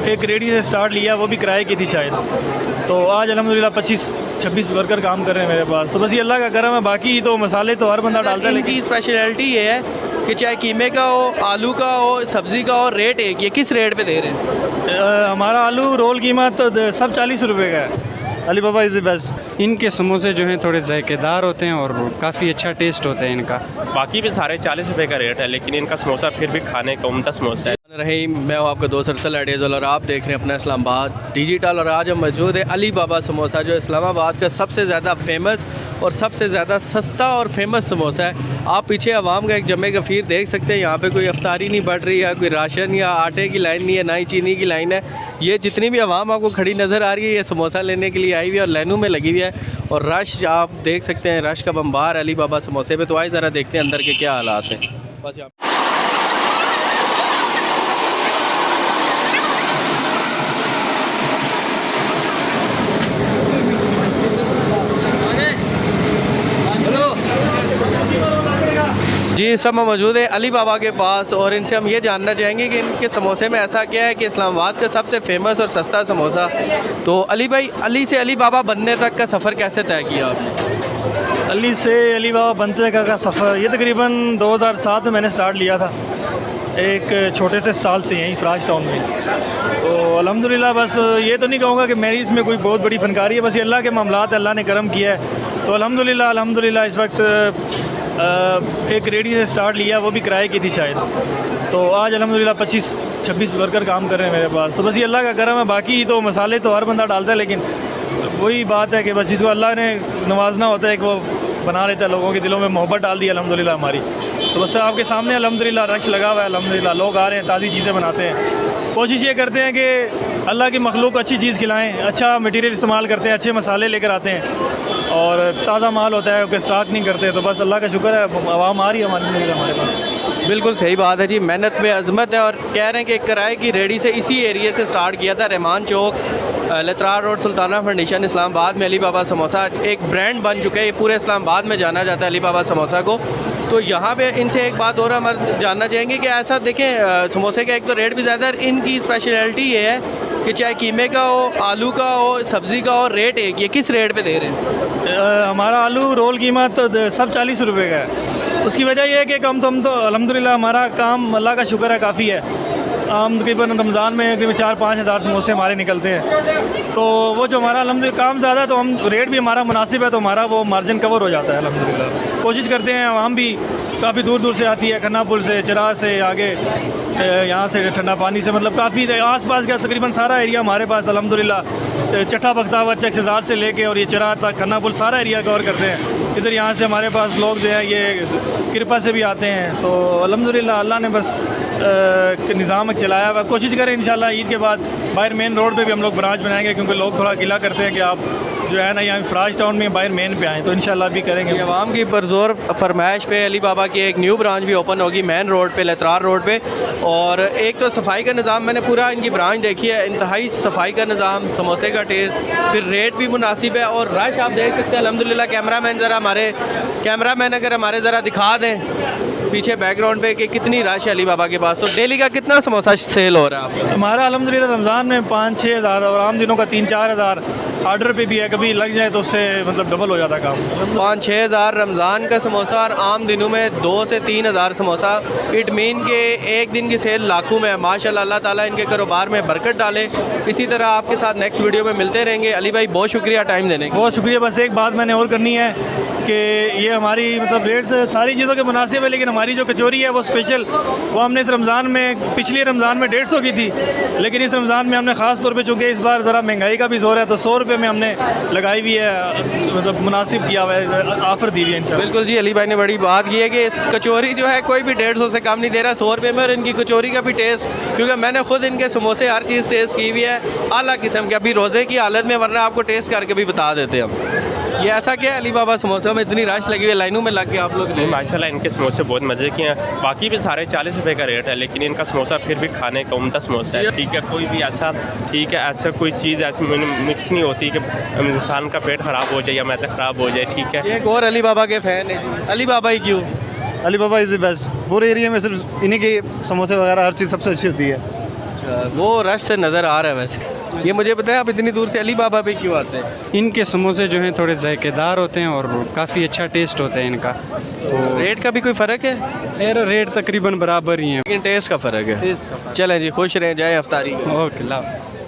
एक रेडी से स्टार्ट लिया, वो भी किराए की थी शायद। तो आज अल्हम्दुलिल्लाह 25-26 वर्कर काम कर रहे हैं मेरे पास। तो बस ये अल्लाह का करम है, बाकी तो मसाले तो हर बंदा डालता है। इनकी स्पेशलिटी ये है कि चाहे कीमे का हो, आलू का हो, सब्ज़ी का हो, रेट एक ये किस रेट पे दे रहे हैं? हमारा आलू रोल कीमत सब 40 रुपये का है। अली बाबा इज़ द बेस्ट। इनके समोसे जो हैं थोड़े जायकेदार होते हैं और काफ़ी अच्छा टेस्ट होता है इनका। बाकी भी सारे 40 रुपये का रेट है, लेकिन इनका समोसा फिर भी खाने का उम्दा समोसा है। रही मैं हूँ आपका दोस्त अरसल एडेज़ल और आप देख रहे हैं अपना इस्लामाबाद डिजिटल। और आज हम मौजूद है अली बाबा समोसा, जो इस्लामाबाद का सबसे ज़्यादा फेमस और सबसे ज़्यादा सस्ता और फेमस समोसा है। आप पीछे आवाम का एक जमे गफ़ीर देख सकते हैं। यहाँ पे कोई अफ्तारी नहीं बढ़ रही है, कोई राशन या आटे की लाइन नहीं है, ना ही चीनी की लाइन है। ये जितनी भी आवाम आपको खड़ी नज़र आ रही है, ये समोसा लेने के लिए आई हुई है और लाइनों में लगी हुई है। और रश आप देख सकते हैं, रश का बम्बार अली बाबा समोसे पे। तो आइए ज़रा देखते हैं अंदर के क्या हालात हैं। बस यहाँ जी, इस समय मौजूद है अली बाबा के पास और इनसे हम ये जानना चाहेंगे कि इनके समोसे में ऐसा क्या है कि इस्लामाबाद का सबसे फेमस और सस्ता समोसा। तो अली भाई, अली से अली बाबा बनने तक का सफ़र कैसे तय किया आपने? अली से अली बाबा बनते का सफ़र ये तकरीबन 2007 में मैंने स्टार्ट लिया था, एक छोटे से स्टॉल से यहीं फराज टाउन में। तो अल्हम्दुलिल्लाह, बस ये तो नहीं कहूँगा कि मेरी इसमें कोई बहुत बड़ी फनकारी है, बस ये अल्लाह के मामलात है, अल्लाह ने करम किया है। तो अल्हम्दुलिल्लाह इस वक्त एक रेडी से स्टार्ट लिया, वो भी किराए की थी शायद। तो आज अल्हम्दुलिल्लाह 25-26 वर्कर काम कर रहे हैं मेरे पास। तो बस ये अल्लाह का करम है, बाकी तो मसाले तो हर बंदा डालता है, लेकिन वही बात है कि बस जिसको अल्लाह ने नवाजना होता है कि वो बना लेता है, लोगों के दिलों में मोहब्बत डाल दी अल्हम्दुलिल्लाह हमारी। तो बस आपके सामने अल्हम्दुलिल्लाह रश लगा हुआ है, अल्हम्दुलिल्लाह लोग आ रहे हैं, ताज़ी चीज़ें बनाते हैं। कोशिश ये करते हैं कि अल्लाह की मखलूक को अच्छी चीज़ खिलाएँ, अच्छा मटीरियल इस्तेमाल करते हैं, अच्छे मसाले लेकर आते हैं और ताज़ा माल होता है, उसके स्टॉक नहीं करते। तो बस अल्लाह का शुक्र है, आवाम आ रही है हमारे पास। बिल्कुल सही बात है जी, मेहनत में अजमत है। और कह रहे हैं कि किराए की रेडी से इसी एरिया से स्टार्ट किया था, रहमान चौक, लतरार रोड, सुल्ताना फाउंडेशन, इस्लामाबाद में अली बाबा समोसा एक ब्रांड बन चुका है। ये पूरे इस्लामाबाद में जाना जाता है अली बाबा समोसा को। तो यहाँ पे इनसे एक बात और हम जानना चाहेंगे कि ऐसा देखें, समोसे का एक तो रेट भी ज़्यादा है, इनकी स्पेशलिटी ये है कि चाहे कीमे का हो, आलू का हो, सब्ज़ी का हो, रेट एक ये किस रेट पे दे रहे हैं? हमारा आलू रोल कीमत सब 40 रुपये का है। उसकी वजह यह है कि हम तो अल्हम्दुलिल्लाह हमारा काम अल्लाह का शुक्र है काफ़ी है। हम तकरीबन रमज़ान में तकरीबन 4-5 हज़ार समोसे हमारे निकलते हैं। तो वो जो हमारा अल्हम्दुलिल्लाह काम ज़्यादा है, तो हम रेट भी हमारा मुनासिब है, तो हमारा वो मार्जिन कवर हो जाता है अल्हम्दुलिल्लाह। कोशिश करते हैं, हम भी काफ़ी दूर दूर से आती है, खन्ना पुल से, चिराग से, आगे यहाँ से ठंडा पानी से, मतलब काफ़ी आस-पास का तकरीबन सारा एरिया हमारे पास अल्हम्दुलिल्लाह। चट्टा बख्तावर चक सेज़ाद से लेके और ये चिराग तक, खन्ना पुल, सारा एरिया कवर करते हैं। इधर यहाँ से हमारे पास लोग जो हैं ये कृपा से भी आते हैं। तो अल्हम्दुलिल्लाह अल्लाह ने बस निज़ाम चलाया हुआ। कोशिश करें इंशाल्लाह ईद के बाद बाहर मेन रोड पे भी हम लोग ब्रांच बनाएंगे, क्योंकि लोग थोड़ा गिला करते हैं कि आप जो है ना यहाँ फराज टाउन में बाहर मेन पे आएँ। तो इंशाल्लाह भी करेंगे। आवाम की परजोर फरमाइश पे अली बाबा की एक न्यू ब्रांच भी ओपन होगी मेन रोड पे, लतरार रोड पे। और एक तो सफाई का निज़ाम, मैंने पूरा इनकी ब्रांच देखी है, इंतहाई सफाई का निज़ाम, समोसे का टेस्ट, फिर रेट भी मुनासिब है और रश आप देख सकते हैं अल्हम्दुलिल्लाह। कैमरामैन ज़रा हमारे कैमरामैन अगर हमारे ज़रा दिखा दें पीछे बैकग्राउंड पे कि कितनी रश है अली बाबा के पास। तो डेली का कितना समोसा सेल हो रहा है आपका? हमारा अल्हम्दुलिल्लाह रमज़ान में 5-6 हज़ार और आम दिनों का 3-4 हज़ार आर्डर पे भी है, कभी लग जाए तो उससे मतलब डबल हो जाता है काम। 5-6 हज़ार रमज़ान का समोसा और आम दिनों में 2 से 3 हज़ार समोसा। इट मीन के एक दिन की सेल लाखों में है। माशाल्लाह, अल्लाह ताला इनके कारोबार में बरकत डाले। इसी तरह आपके साथ नेक्स्ट वीडियो में मिलते रहेंगे। अली भाई बहुत शुक्रिया टाइम देने का। बहुत शुक्रिया। बस एक बात मैंने और करनी है कि ये हमारी मतलब रेट से सारी चीज़ों के मुनासिब है, लेकिन हमारी जो कचौरी है वो स्पेशल, वो हमने इस रमज़ान में, पिछले रमज़ान में 150 की थी, लेकिन इस रमज़ान में हमने ख़ास तौर पे, चूँकि इस बार ज़रा महंगाई का भी जोर है, तो 100 रुपये में हमने लगाई हुई है, मतलब मुनासिब किया हुआ है, ऑफ़र दी हुई है इंशाल्लाह। बिल्कुल जी, अली भाई ने बड़ी बात की है कि इस कचौरी जो है कोई भी 150 से कम नहीं दे रहा, 100 रुपये में। और इनकी कचौरी का भी टेस्ट, क्योंकि मैंने खुद इनके समोसे हर चीज़ टेस्ट की हुई है, आला किस्म के, अभी रोज़े की हालत में, वरना आपको टेस्ट करके भी बता देते हम। ये ऐसा क्या है अली बाबा समोसे में इतनी रश लगी हुई है, लाइनों में लग के आप लोग? माशाल्लाह इनके समोसे बहुत मज़े के हैं। बाकी भी सारे 40 रुपये का रेट है, लेकिन इनका समोसा फिर भी खाने का उम्दा समोसा है। ठीक है, कोई भी ऐसा, ठीक है, ऐसा कोई चीज़ ऐसी मिक्स नहीं होती कि इंसान का पेट ख़राब हो जाए या मैदा ख़राब हो जाए। ठीक है, एक और अली बाबा के फ़ैन है। अली बाबा ही क्यों? अली बाबा इज़ द बेस्ट। पूरे एरिया में सिर्फ इन्हीं के समोसे वगैरह हर चीज़ सबसे अच्छी होती है। वो रश से नज़र आ रहा है वैसे। ये मुझे बताया आप इतनी दूर से अली बाबा पे क्यों आते हैं? इनके समोसे जो हैं थोड़े जायकेदार होते हैं और काफ़ी अच्छा टेस्ट होता है इनका। तो रेट का भी कोई फ़र्क है? यार रेट तकरीबन बराबर ही है। लेकिन टेस्ट का फ़र्क है। चलें जी, खुश रहें, जाए अफ्तारी। ओके, अल्लाह हाफ़िज़।